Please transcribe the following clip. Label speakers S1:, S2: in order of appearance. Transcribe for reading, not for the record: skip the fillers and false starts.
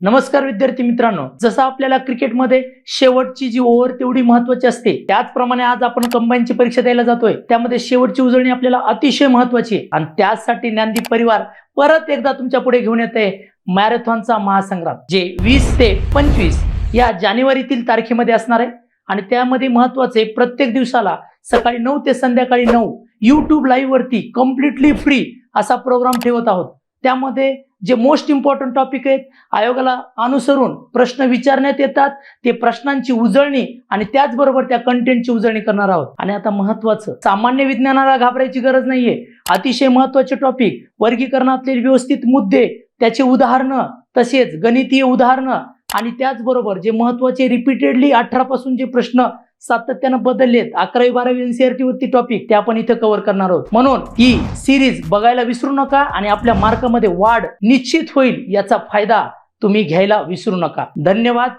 S1: नमस्कार विद्यार्थी मित्रांनो, जसं आपल्याला क्रिकेटमध्ये शेवटची जी ओव्हर तेवढी महत्त्वाची असते, त्याचप्रमाणे आज आपण कंबाईनची परीक्षा द्यायला जातोय. त्यामध्ये शेवटची उजळणी आपल्याला अतिशय महत्त्वाची आहे आणि त्यासाठी ज्ञानदीप परिवार परत एकदा तुमच्या पुढे घेऊन येते मॅरेथॉनचा महासंग्राम, जे 20 ते 25 या जानेवारीतील तारखेमध्ये असणार आहे. आणि त्यामध्ये महत्त्वाचे प्रत्येक दिवसाला सकाळी 9 ते संध्याकाळी 9 YouTube लाईव्ह वरती कम्प्लिटली फ्री असा प्रोग्राम ठेवत आहोत. त्यामध्ये जे मोस्ट इम्पॉर्टंट टॉपिक आहेत, आयोगाला अनुसरून प्रश्न विचारण्यात येतात, ते प्रश्नांची उजळणी आणि त्याचबरोबर त्या कंटेंटची उजळणी करणार आहोत. आणि आता महत्त्वाचं, सामान्य विज्ञानाला घाबरायची गरज नाहीये. अतिशय महत्त्वाचे टॉपिक, वर्गीकरणातले व्यवस्थित मुद्दे, त्याचे उदाहरणं, तसेच गणितीय उदाहरणं आणि त्याचबरोबर जे महत्त्वाचे रिपीटेडली 18 पासून जे प्रश्न सातत्यानं बदललेत 11वी 12वी NCERT वरती टॉपिक, ते आपण इथं कव्हर करणार आहोत. म्हणून ही सिरीज बघायला विसरू नका आणि आपल्या मार्कामध्ये वाढ निश्चित होईल याचा फायदा तुम्ही घ्यायला विसरू नका. धन्यवाद.